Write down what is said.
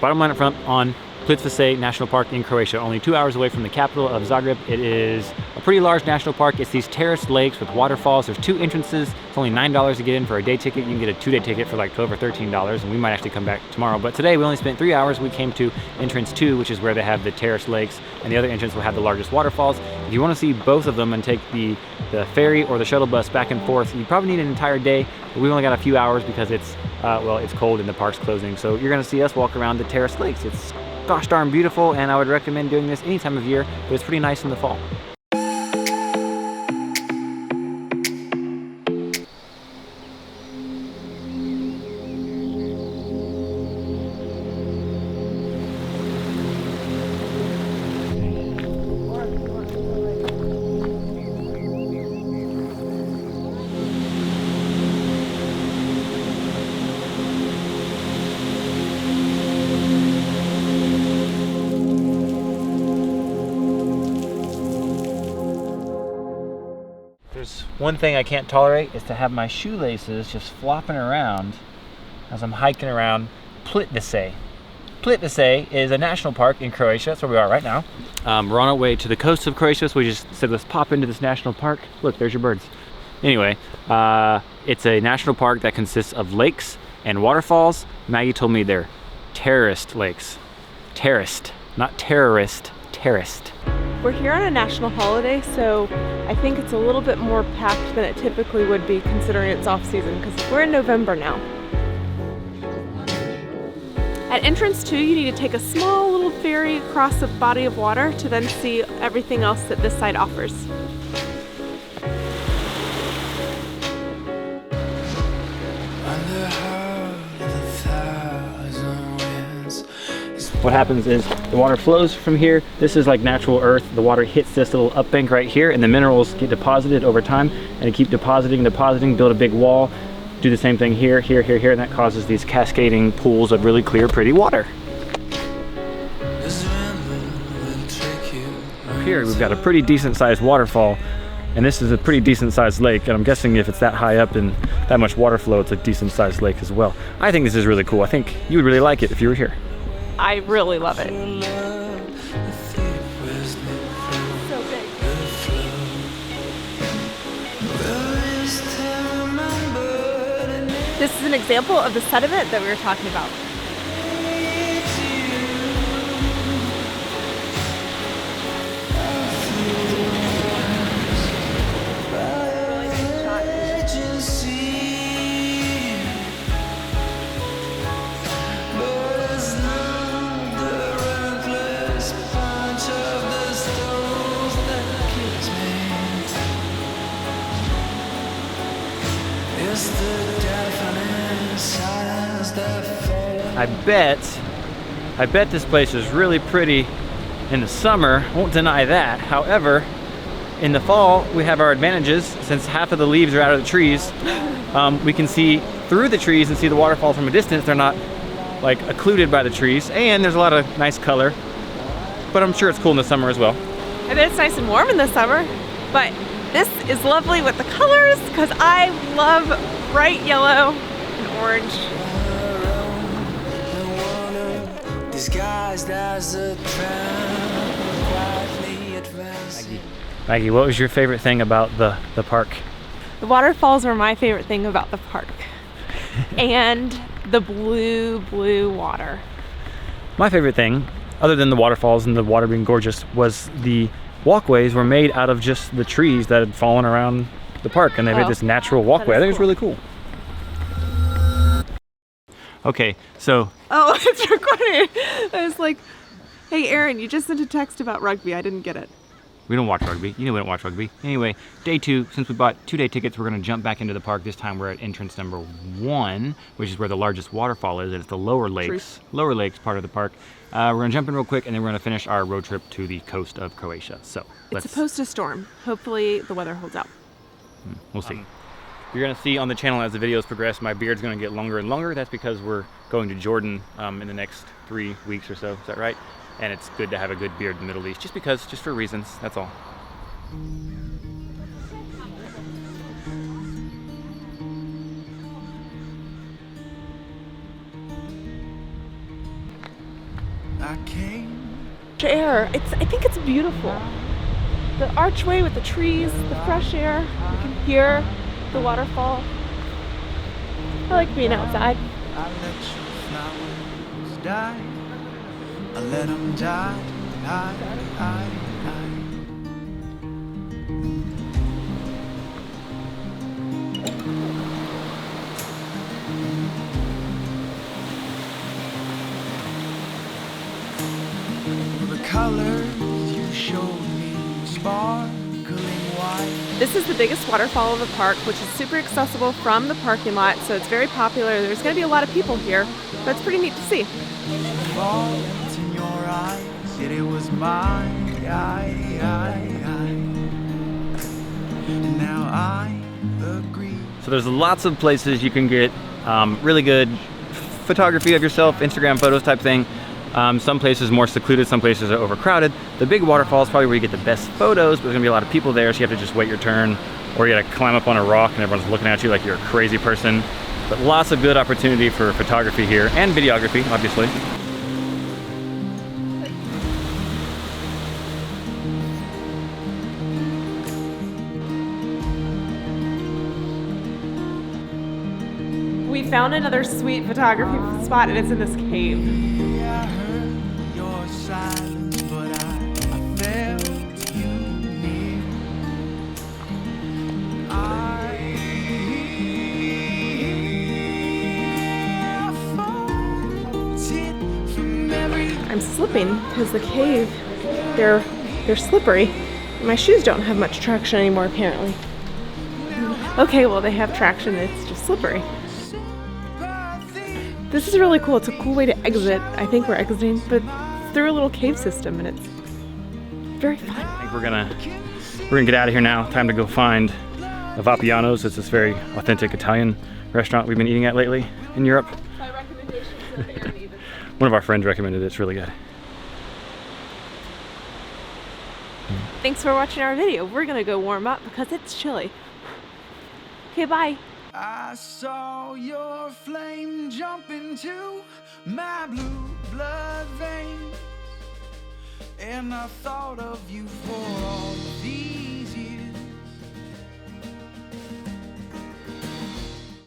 bottom line up front on Plitvice Lakes National Park in Croatia, only 2 hours away from the capital of Zagreb. It is a pretty large national park. It's these terraced lakes with waterfalls. There's 2 entrances. It's only $9 to get in for a day ticket. You can get a 2-day ticket for like $12 or $13, and we might actually come back tomorrow. But today we only spent 3 hours. We came to entrance 2, which is where they have the terraced lakes, and the other entrance will have the largest waterfalls. If you want to see both of them and take the ferry or the shuttle bus back and forth, you probably need an entire day, but we've only got a few hours because it's cold and the park's closing. So you're gonna see us walk around the terraced lakes. It's gosh darn beautiful, and I would recommend doing this any time of year, but it's pretty nice in the fall. There's one thing I can't tolerate is to have my shoelaces just flopping around as I'm hiking around Plitvice. Plitvice is a national park in Croatia. That's where we are right now. We're on our way to the coast of Croatia, so we just said let's pop into this national park. Look, there's your birds. Anyway, it's a national park that consists of lakes and waterfalls. Maggie told me they're terraced lakes. Terraced, not terrorist, terraced. We're here on a national holiday, so I think it's a little bit more packed than it typically would be considering it's off season, because we're in November now. At entrance 2, you need to take a small little ferry across a body of water to then see everything else that this site offers. What happens is the water flows from here. This is like natural earth. The water hits this little up bank right here, and the minerals get deposited over time, and they keep depositing, build a big wall, do the same thing here, here, here, here, and that causes these cascading pools of really clear, pretty water. Up here, we've got a pretty decent sized waterfall, and this is a pretty decent sized lake, and I'm guessing if it's that high up and that much water flow, it's a decent sized lake as well. I think this is really cool. I think you would really like it if you were here. I really love it. So big. This is an example of the sediment that we were talking about. I bet this place is really pretty in the summer, won't deny that. However, in the fall, we have our advantages. Since half of the leaves are out of the trees, we can see through the trees and see the waterfall from a distance. They're not like occluded by the trees, and there's a lot of nice color, but I'm sure it's cool in the summer as well. I bet it's nice and warm in the summer, but this is lovely with the colors because I love bright yellow and orange. Maggie, what was your favorite thing about the park? The waterfalls were my favorite thing about the park. And the blue water. My favorite thing, other than the waterfalls and the water being gorgeous, was the walkways were made out of just the trees that had fallen around the park, and they made this natural walkway. I think it's really cool. Okay, so... Oh, it's recording. I was like, hey Aaron, you just sent a text about rugby. I didn't get it. We don't watch rugby. You know we don't watch rugby. Anyway, day 2, since we bought 2-day tickets, we're gonna jump back into the park. This time we're at entrance number 1, which is where the largest waterfall is, and it's the lower lakes part of the park. We're gonna jump in real quick, and then we're gonna finish our road trip to the coast of Croatia. So it's supposed to storm. Hopefully the weather holds out. We'll see. You're gonna see on the channel as the videos progress, my beard's gonna get longer and longer. That's because we're going to Jordan in the next 3 weeks or so. Is that right? And it's good to have a good beard in the Middle East, just for reasons. That's all. Air. I think it's beautiful. The archway with the trees, the fresh air. You can hear the waterfall. I like being outside. I let your flowers die. I let them die. The colors you showed me sparkling white. This is the biggest waterfall of the park, which is super accessible from the parking lot, so it's very popular. There's going to be a lot of people here, but it's pretty neat to see. Falls in your eyes, yet it was mine. Now I agree. So there's lots of places you can get really good photography of yourself, Instagram photos type thing. Some places more secluded, some places are overcrowded. The big waterfall is probably where you get the best photos, but there's gonna be a lot of people there, so you have to just wait your turn, or you gotta climb up on a rock and everyone's looking at you like you're a crazy person. But lots of good opportunity for photography here, and videography, obviously. We found another sweet photography spot, and it's in this cave. I heard your silence, but I felt you near. I felt it from every. I'm slipping because the cave, they're slippery. My shoes don't have much traction anymore, apparently. Okay, well they have traction, it's just slippery. This is really cool. It's a cool way to exit. I think we're exiting, but through a little cave system, and it's very fun. I think we're gonna get out of here now. Time to go find the Vapiano's. It's this very authentic Italian restaurant we've been eating at lately in Europe. My recommendations are very even. One of our friends recommended it. It's really good. Thanks for watching our video. We're gonna go warm up because it's chilly. Okay, bye. I saw your flame jump into my blue blood veins, and I thought of you for all these